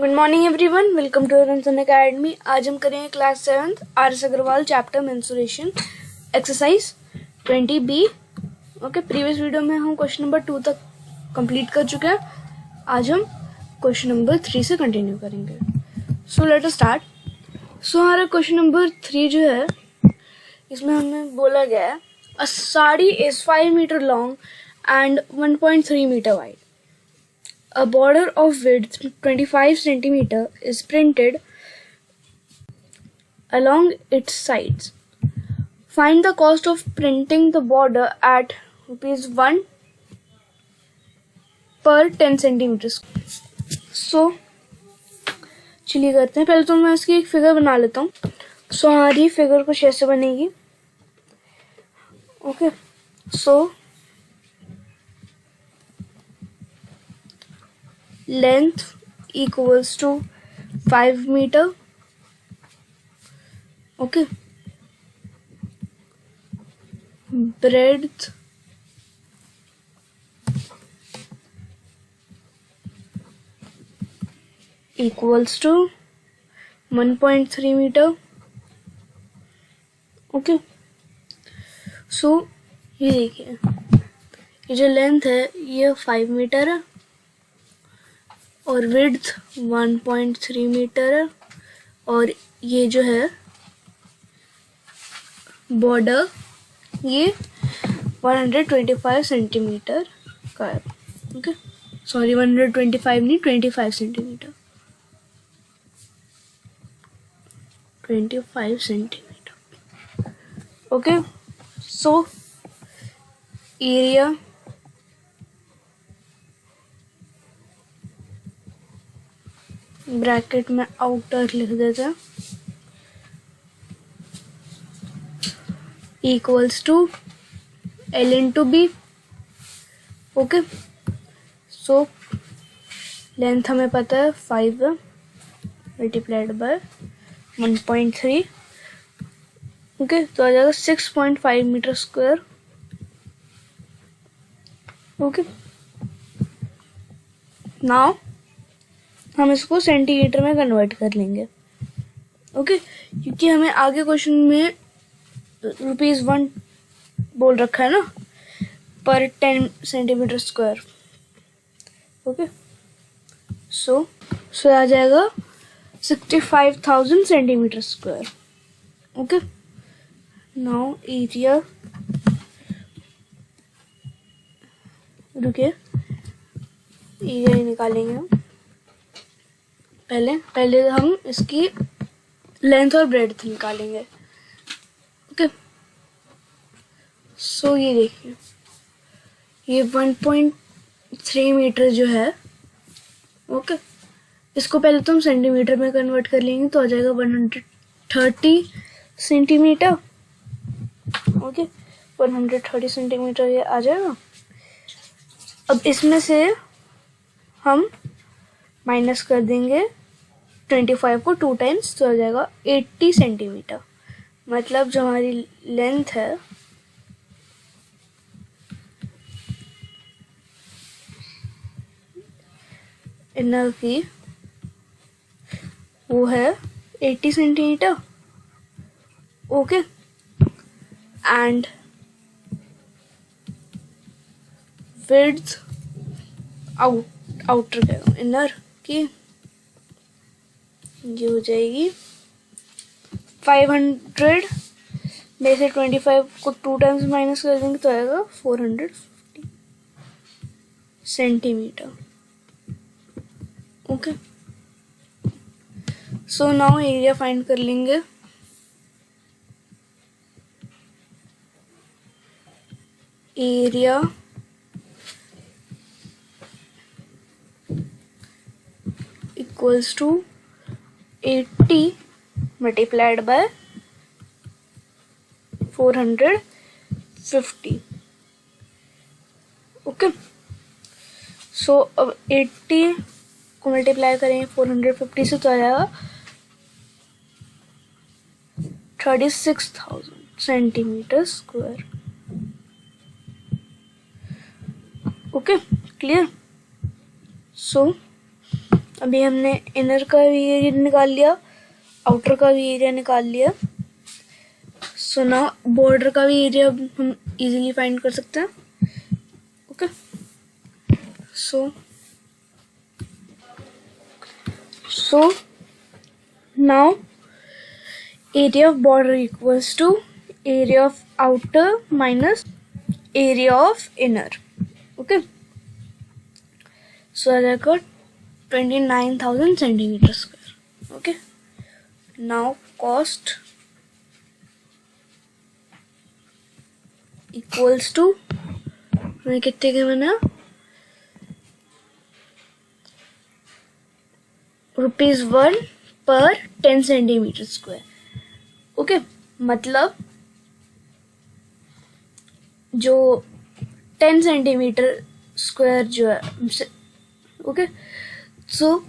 Good morning everyone, welcome to रंसन academy. आज हम करेंगे class 7th R S. Agarwal chapter mensuration exercise 20B। Okay, previous video में हम क्वेश्चन नंबर 2 तक कंप्लीट कर चुके हैं। आज हम क्वेश्चन नंबर 3 से कंटिन्यू करेंगे। So let us start. सो हमारा क्वेश्चन नंबर 3 जो है, इसमें हमें बोला गया है a sari is 5 metre long and 1.3 metre wide. A border of width 25 centimeter is printed along its sides. Find the cost of printing the border at ₹1 per 10 centimeters. So, चलिए करते हैं। पहले तो मैं इसकी एक फिगर बना लेता हूँ। सो हमारी फिगर कुछ ऐसे बनेगी। Okay, so length equals to 5 meter. Okay, breadth equals to 1.3 meter. Okay, so ये देखिए, ये जो लेंथ है ये 5 मीटर है और विड्थ 1.3 मीटर है और ये जो है बॉर्डर ये 125 सेंटीमीटर का है। ओके, सॉरी 125 नहीं, 25 centimetre, 25 centimetre. Okay, so area bracket में आउटर लिख देते हैं equals to L into B. Okay, so length हमें पता है 5 मल्टीप्लाइड बाय 1.3। ओके, तो आ जाएगा 6.5 मीटर स्क्वायर। ओके, नाउ हम इसको सेंटीमीटर में कन्वर्ट कर लेंगे। ओके, क्योंकि हमें आगे क्वेश्चन में ₹1 बोल रखा है ना, पर 10 सेंटीमीटर स्क्वायर। ओके, सो आ जाएगा 65,000 centimetre square. Okay, now area, रुकिए, एरिया ही निकालेंगे हम। पहले हम इसकी लेंथ और ब्रेड्थ निकालेंगे। ओके, सो ये देखिए, ये 1.3 मीटर जो है, ओके, इसको पहले तो हम सेंटीमीटर में कन्वर्ट कर लेंगे तो आ जाएगा 130 सेंटीमीटर। ओके, 130 सेंटीमीटर ये आ जाएगा। अब इसमें से हम माइनस कर देंगे 25 को 2 टाइम्स, तो आ जाएगा 80 सेंटीमीटर। मतलब जो हमारी लेंथ है इनर की वो है 80 centimetre. Okay, and width outer का इनर की ये हो जाएगी 500 में से 25 को 2 टाइम्स माइनस कर देंगे तो आएगा 450 centimetre. Okay, so now area find कर लेंगे। Area equals to 80 multiplied by 450। Okay, so अब 80 को मल्टीप्लाई करेंगे 450 से तो आ जाएगा 36,000 centimetre square. Okay, clear. So अभी हमने इनर का भी एरिया निकाल लिया, आउटर का भी एरिया निकाल लिया। सो नाउ बॉर्डर का भी एरिया हम इजीली फाइंड कर सकते हैं। Okay, so now area of border equals to area of outer minus area of inner. Okay, so I got 29,000 centimeter square. Okay, now cost equals to मैं कितने के बना ₹1 per 10 centimeter square. ओके, मतलब जो 10 centimetre square जो है, okay, सो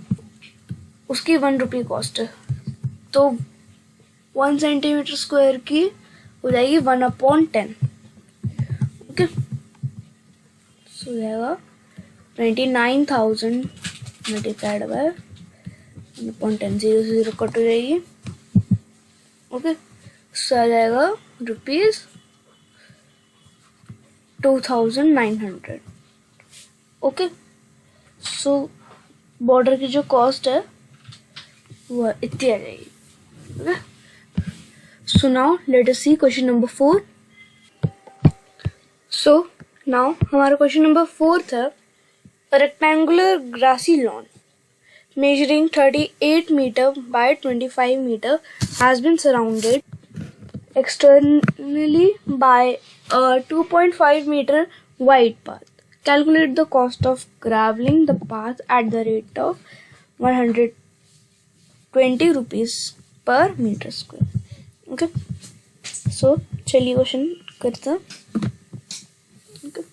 उसकी ₹1 cost है, तो 1 सेंटीमीटर स्क्वायर की हो जाएगी 1/10। ओके, सो जाएगा 29,000 मल्टीप्लाइड बाय 1/10, 0 से 0 कट हो जाएगी। ओके, सो आ जाएगा ₹2,900। ओके, सो बॉर्डर की जो कॉस्ट है वो इतनी आ जाएगी। Okay, so now let us see question number 4। So now हमारा क्वेश्चन नंबर 4 था, a rectangular grassy lawn measuring 38 meter by 25 meter has been surrounded externally by a 2.5 meter wide path. Calculate the cost of graveling the path at the rate of 120 rupees per meter square. Okay, so चलिए question करते हैं। Okay.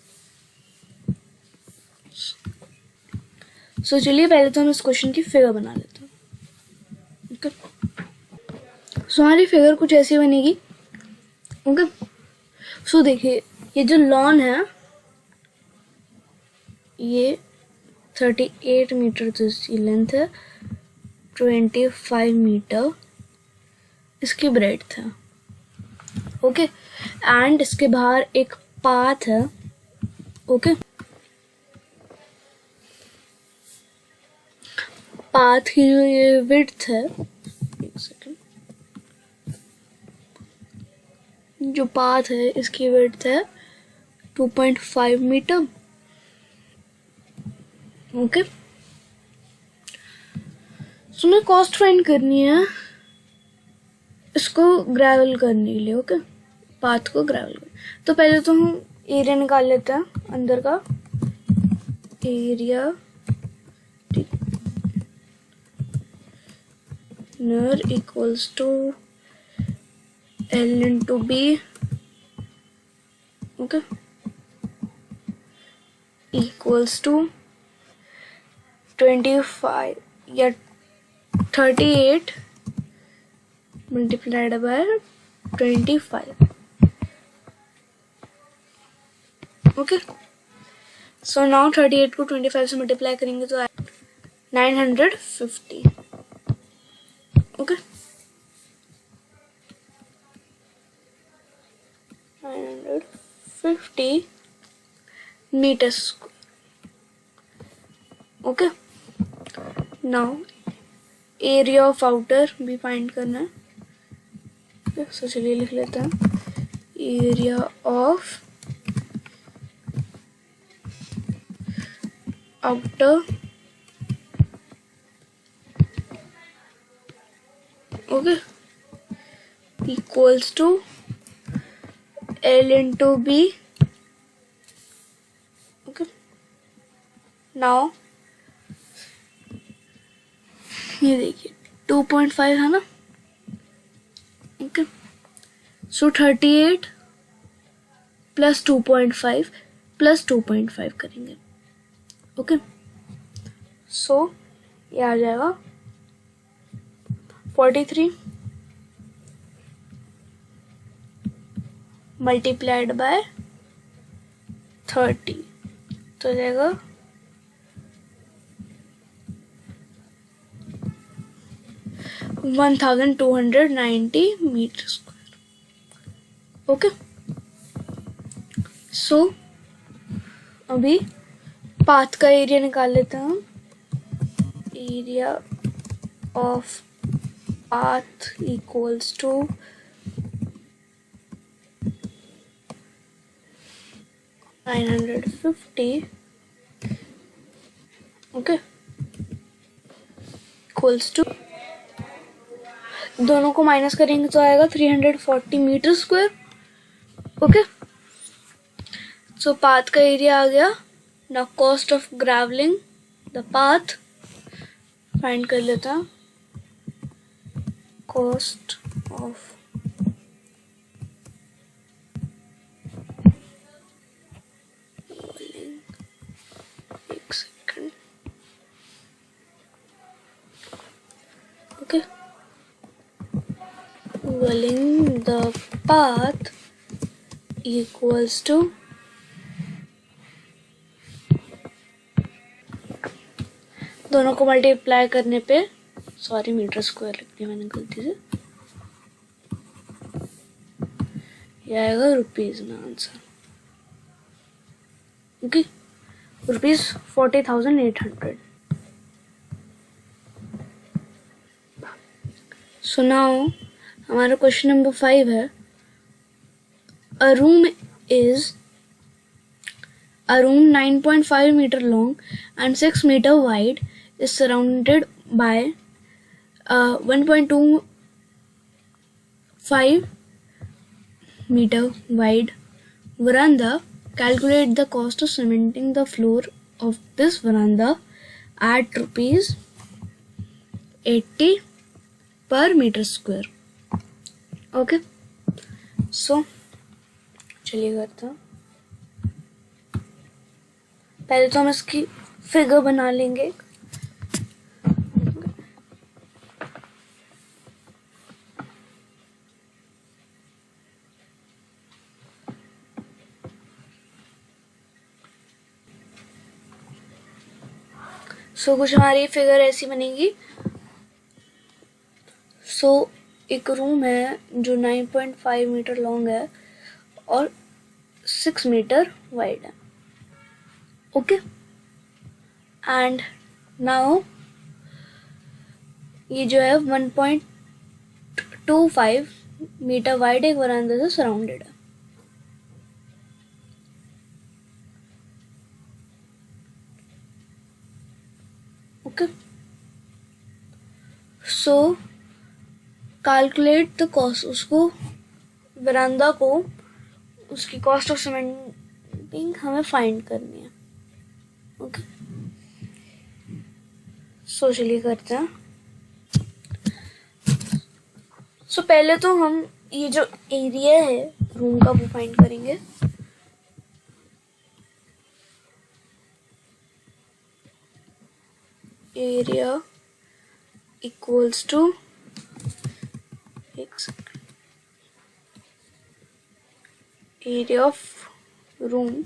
सो चलिए पहले तो हम इस question की figure बना लेते हैं। ओके, सो हमारी फिगर कुछ ऐसी बनेगी। ओके, सो देखिए ये जो लॉन है ये 38 मीटर तो इसकी लेंथ है, 25 मीटर इसकी ब्रेड्थ है। ओके, एंड इसके बाहर एक पाथ है। ओके, पाथ की जो ये विड्थ है, एक सेकेंड, जो पाथ है इसकी विड्थ है 2.5 मीटर। ओके, सो मैं कॉस्ट फाइंड करनी है इसको ग्रेवल करने के लिए। ओके, पाथ को ग्रेवल कर, तो पहले तो हम एरिया निकाल लेते हैं अंदर का area inner equals to L into B। Okay, equals to 25 या 38 multiplied by 25। Okay, so now 38 को 25 से मल्टीप्लाई करेंगे तो 950। Okay, 950 meters square. Okay, now area of outer भी फाइंड करना है। सो चलिए लिख लेते हैं area of outer. Okay, equals to L into B। Okay, now ये देखिए 2.5 है ना। ओके, सो 38 प्लस 2.5 प्लस 2.5 करेंगे। ओके, सो ये आ जाएगा 43 मल्टीप्लाइड बाय 30 तो जाएगा 1290 मीटर स्क्वायर। ओके, सो अभी पाथ का एरिया निकाल लेते हैं हम। Area of path equals to 950, okay, equals to, दोनों को माइनस करेंगे तो आएगा 340 metre square. Okay, so path का एरिया आ गया। Now cost of gravelling the path find कर लेता हूँ। कॉस्ट ऑफ एक second, okay, rolling the path equals to दोनों को मल्टीप्लाई करने पे, सॉरी मीटर स्क्वायर लिख दिया मैंने गलती से, ये आएगा रुपीज में आंसर। Okay, rupees 40,800। सो नाउ हमारा क्वेश्चन नंबर 5 है, a room 9.5 meter long and 6 meter wide is surrounded by a 1.25 meter wide veranda. Calculate the cost of cementing the floor of this veranda at rupees 80 per meter square. Okay, so चलिए करते हैं। पहले तो हम इसकी figure बना लेंगे। सो कुछ हमारी फिगर ऐसी बनेगी। सो एक रूम है जो 9.5 मीटर लॉन्ग है और 6 मीटर वाइड है। ओके, एंड नाउ ये जो है 1.25 मीटर वाइड एक वरांडा से सराउंडेड है। Okay, so calculate the cost, उसको वरांडा को उसकी कॉस्ट ऑफ सीमेंटिंग हमें फाइंड करनी है। ओके, सो चलिए करते हैं। सो पहले तो हम ये जो एरिया है रूम का वो फाइंड करेंगे। Area equals to, area of room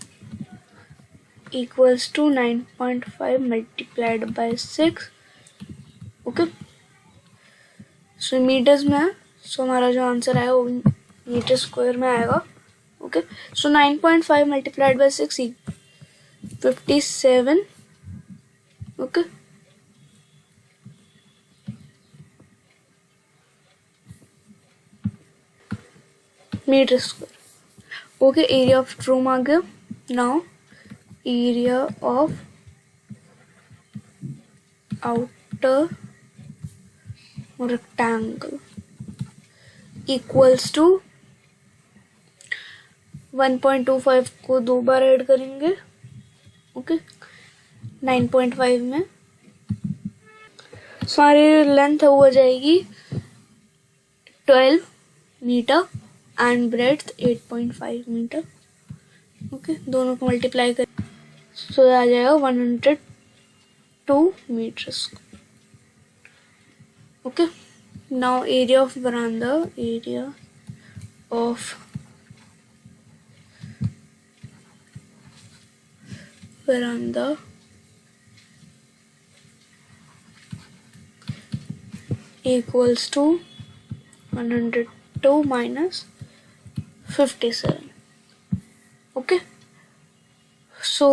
equals to 9.5 multiplied by 6। Okay, so metres में है, सो हमारा जो आंसर आएगा वो मीटर स्क्वायर में आएगा। Okay, so 9.5 multiplied by 6 57। Okay, metre square. Okay, area of room आ गया। Now area of outer rectangle equals to 1.25 को 2 बार ऐड करेंगे। ओके, 9.5 में सारी लेंथ हो जाएगी 12 metre and breadth 8.5 metre. Okay, दोनों को मल्टीप्लाई कर सो आ जाएगा 102 metres. Okay, now area of veranda, area of veranda equals to 102 minus 57. Okay, so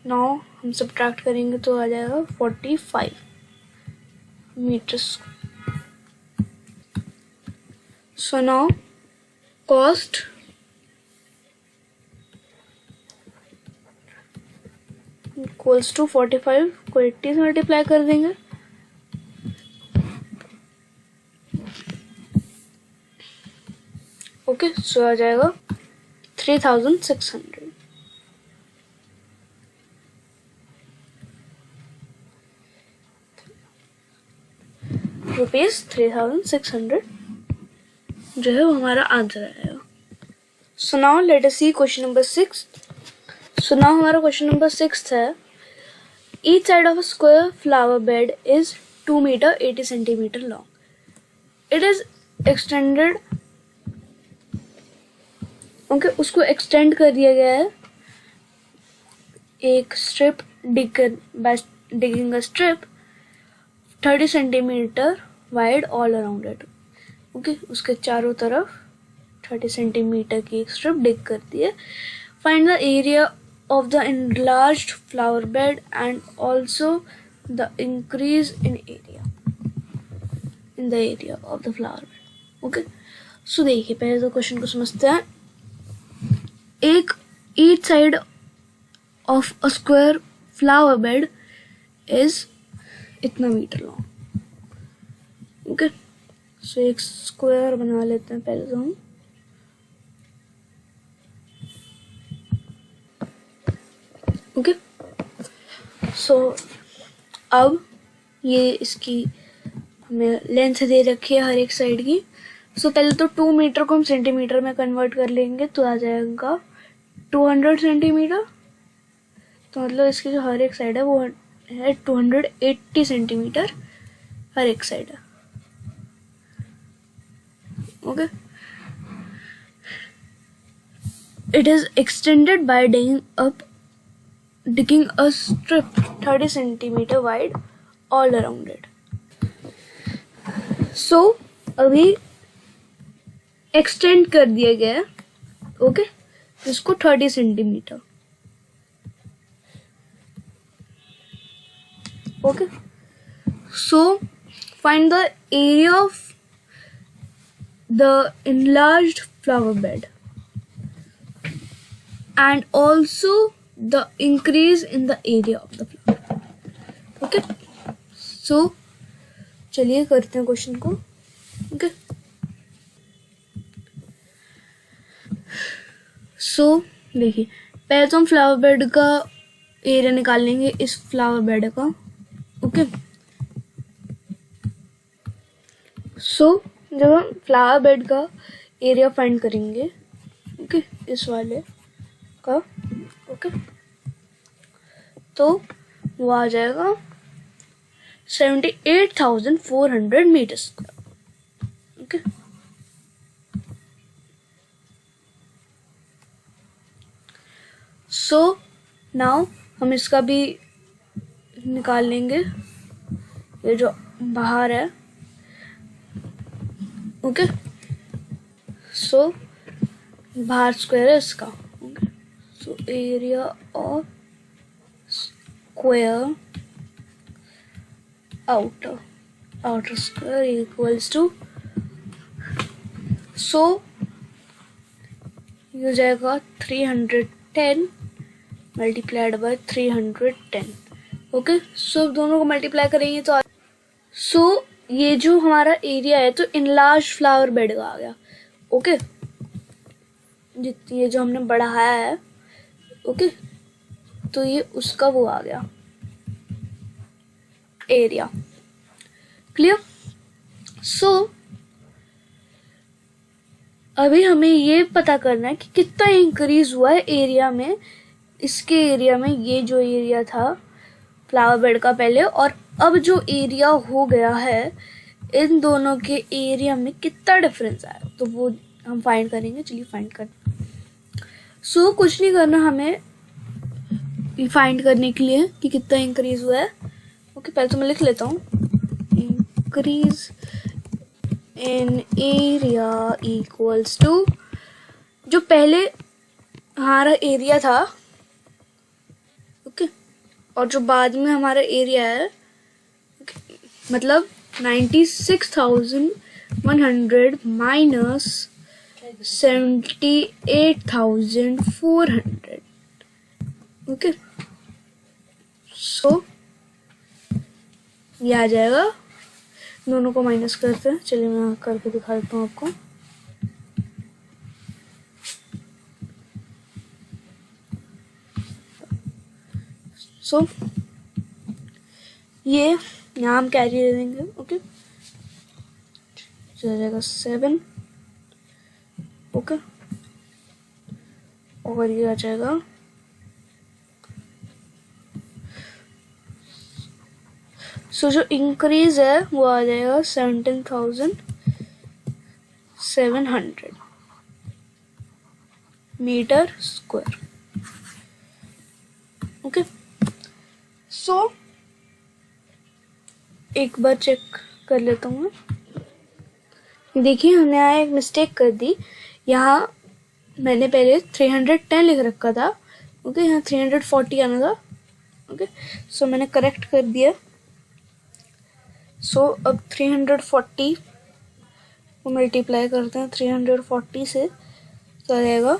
now हम सब्ट्रैक्ट करेंगे तो आ जाएगा 45 metres. So now cost equals to 45 को 80 से मल्टीप्लाई कर देंगे। ओके, सो आ जाएगा 3600 रुपीज। 3600 जो है वो हमारा आंसर आएगा। So now let us see question number 6। So now हमारा क्वेश्चन नंबर 6 है, each side of a square flower bed is 2 metre 80 centimetre long. It is extended, okay, उसको एक्सटेंड कर दिया गया है एक strip digging a strip 30 centimetre wide all around it. Okay, उसके चारों तरफ 30 सेंटीमीटर की एक स्ट्रिप डिग कर दी है। Find the area of the enlarged flower bed and also the increase in the area of the flower bed. Okay, so देखिए पहले तो क्वेश्चन को समझते हैं। एक each side of a square flower bed is इतना मीटर लॉन्ग। ओके, सो एक square बना लेते हैं पहले तो हम। ओके, सो अब ये इसकी हमें लेंथ दे रखी है हर एक साइड की। सो पहले तो 2 मीटर को हम सेंटीमीटर में कन्वर्ट कर लेंगे तो आ जाएगा 200 सेंटीमीटर। तो मतलब इसकी जो हर एक साइड है वो है 280 सेंटीमीटर हर एक साइड है। Okay, it is extended by digging a strip 30 centimetre wide all around it. So अभी एक्सटेंड कर दिया गया है, ओके, इसको 30 centimetre. Okay, so find the area of the enlarged flower bed and also the increase in the area of the flower। Okay, so चलिए करते हैं question को। ओके, सो देखिए पहले तो हम फ्लावर बेड का एरिया निकाल लेंगे इस फ्लावर बेड का। ओके, सो जब हम फ्लावर बेड का एरिया फाइंड करेंगे, ओके, इस वाले का, ओके, तो वो आ जाएगा 78,400 metre square. Okay, so now हम इसका भी निकाल लेंगे, ये जो बाहर है। ओके, सो बाहर स्क्वायर है इसका। Okay, so area of square outer square equals to, so ये हो जाएगा 310 मल्टीप्लाइड बाय 310। ओके, सो दोनों को मल्टीप्लाई करेंगे तो सो ये जो हमारा एरिया है तो इनलार्ज फ्लावर बेड का आ गया। ओके, ये जो हमने बढ़ाया है, ओके, तो ये उसका वो आ गया एरिया। क्लियर? सो अभी हमें ये पता करना है कि कितना इंक्रीज हुआ है एरिया में, इसके एरिया में, ये जो एरिया था फ्लावर बेड का पहले और अब जो एरिया हो गया है, इन दोनों के एरिया में कितना डिफरेंस आया, तो वो हम फाइंड करेंगे। चलिए फाइंड करते हैं। सो कुछ नहीं करना हमें फाइंड करने के लिए कि कितना इंक्रीज हुआ है। ओके, पहले तो मैं लिख लेता हूँ, increase in area equals to, जो पहले हमारा एरिया था, ओके, और जो बाद में हमारा एरिया है, मतलब 96,100 माइनस 78,400, ओके। सो ये आ जाएगा, दोनों को माइनस करते हैं। चलिए मैं करके दिखा देता हूँ आपको। सो ये यहाँ हम कैरी दे देंगे, ओके, चला जाएगा 7, ओके, और ये आ जाएगा सो जो इंक्रीज है वो आ जाएगा 17,700 मीटर स्क्वायर, ओके। सो एक बार चेक कर लेता हूँ। देखिए हमने यहाँ एक मिस्टेक कर दी, यहाँ मैंने पहले 310 लिख रखा था, ओके, यहाँ 340 आना था, ओके। सो मैंने करेक्ट कर दिया। सो अब 340 को मल्टीप्लाई करते हैं 340 से, तो आ जाएगा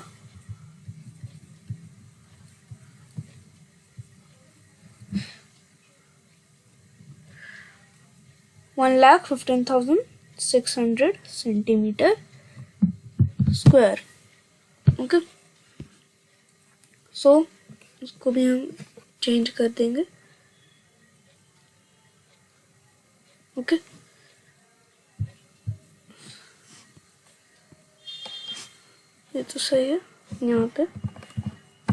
1,15,600 सेंटीमीटर स्क्वायर, ओके। सो इसको भी हम चेंज कर देंगे, ओके। ये तो सही है, यहाँ पे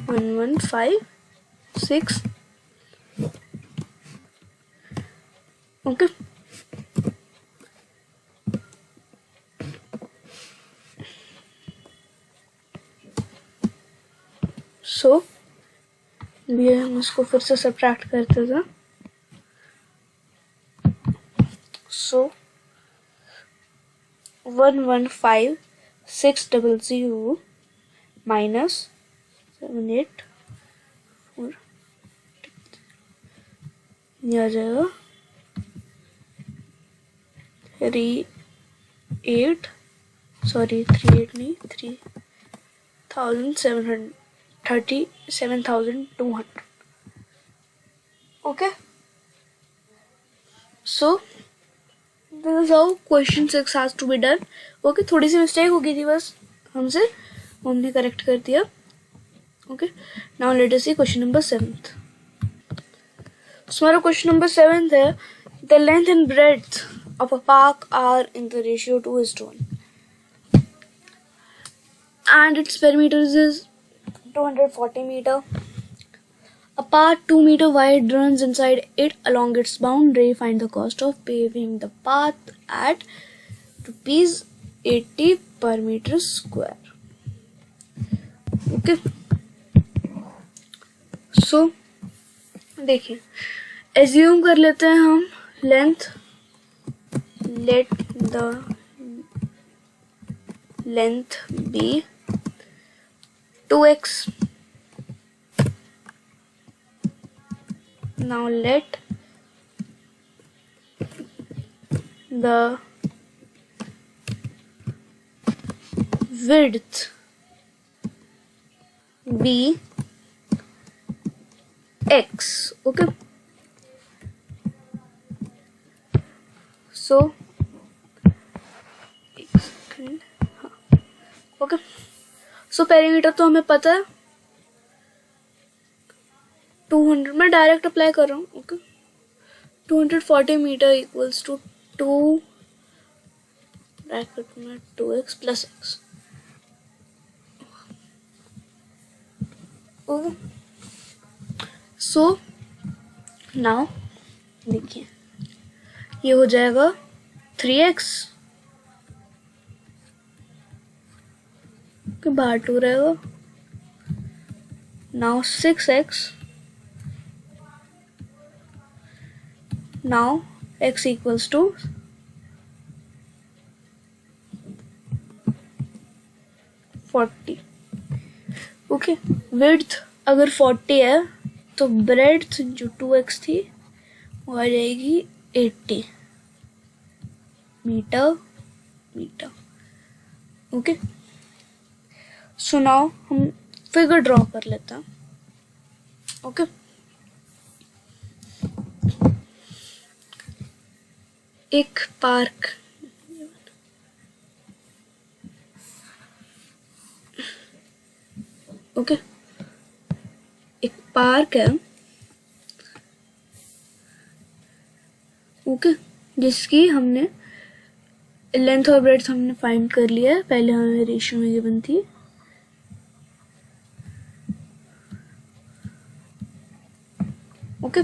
1156, ओके। सो ये हम इसको फिर से सब्ट्रैक्ट करते थे। सो 115,600 माइनस 784, ये आ जाएगा 38 नहीं 37,200, okay. So this is how question 6 has to be done, okay. थोड़ी सी मिस्टेक हो गई थी बस हमसे, हमने करेक्ट कर दिया, okay. Now let us see question number 7th। हमारा क्वेश्चन नंबर 7th है, the length and breadth of a park are in the ratio 2:1 and its perimeters is 240 meter. A path 2 meter wide runs inside it along its boundary. Find the cost of paving the path at ₹80 per meter square. Okay. So देखिए, assume कर लेते हैं हम length, let the length be 2x. Now let the width be x, okay. So okay. So perimeter तो हमें पता है 200, मैं डायरेक्ट अप्लाई कर रहा हूँ, okay. 240 metre equals to 2 bracket में 2x plus x, okay. So now देखिए ये हो जाएगा 3x के बाहर 2 रहेगा, now 6x, now x equals to 40। Okay, width अगर 40 है तो ब्रेड्थ जो 2x थी वो आ जाएगी 80 मीटर। ओके, सो नाउ हम फिगर ड्रॉ कर लेते हैं। ओके, एक पार्क, ओके, एक पार्क है, ओके, जिसकी हमने लेंथ और ब्रेड्थ हमने फाइंड कर लिया है, पहले हमें रेशियो में गिवन थी। ओके,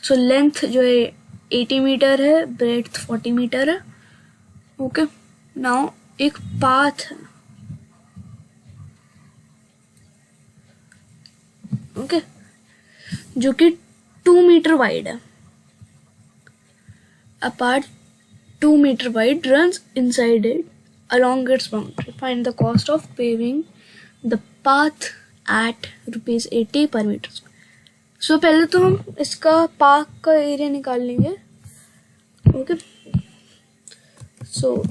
सो लेंथ जो है 80 मीटर है, ब्रेड्थ 40 मीटर है। ओके, नाउ एक पाथ है, ओके, जो कि 2 मीटर वाइड है। A path 2 meter wide runs inside it along its boundary. Find the cost of paving the path at ₹80 per meter. So पहले तो हम इसका पार्क का एरिया निकाल लेंगे। Okay, so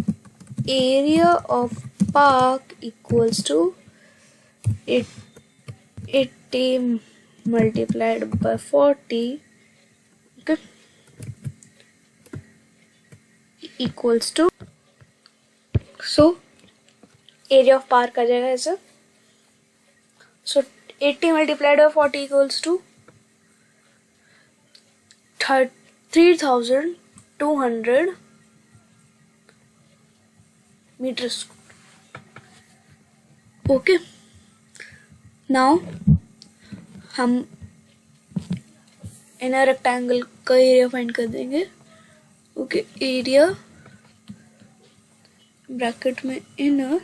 area of park equals to 80 multiplied by 40, okay, equals to, so area of park आ जाएगा ऐसा। so 80 multiplied by 40 equals to 3200 meters. Okay, now हम इनर रेक्टेंगल का एरिया फाइंड कर देंगे। ओके, एरिया ब्रैकेट में inner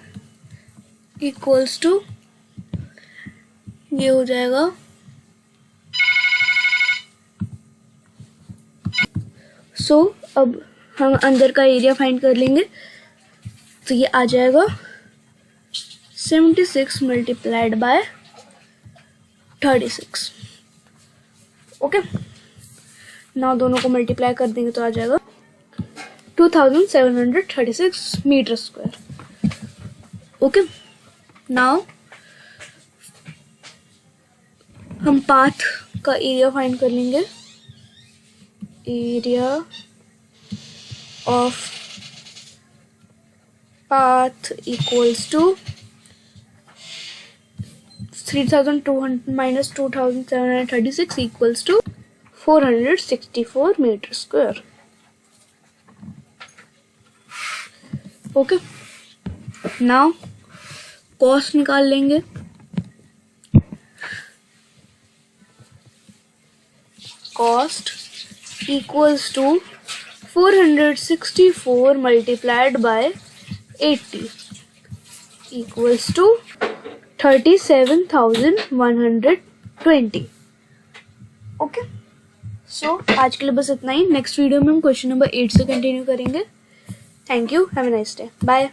equals to, ये हो जाएगा अब हम अंदर का एरिया फाइंड कर लेंगे, तो ये आ जाएगा 76 मल्टीप्लाइड बाय 36। ओके, नाउ दोनों को मल्टीप्लाई कर देंगे तो आ जाएगा 2736 मीटर स्क्वायर। ओके, नाउ हम पाथ का एरिया फाइंड कर लेंगे। Area of path equals to 3200 minus 2736 equals to 464 meter square. Okay, now cost निकाल लेंगे। Cost equals to 464 multiplied by 80 equals to 37,120। Okay, सो आज के लिए बस इतना ही। नेक्स्ट वीडियो में हम क्वेश्चन नंबर 8 से कंटिन्यू करेंगे। Thank you, have a nice day, bye.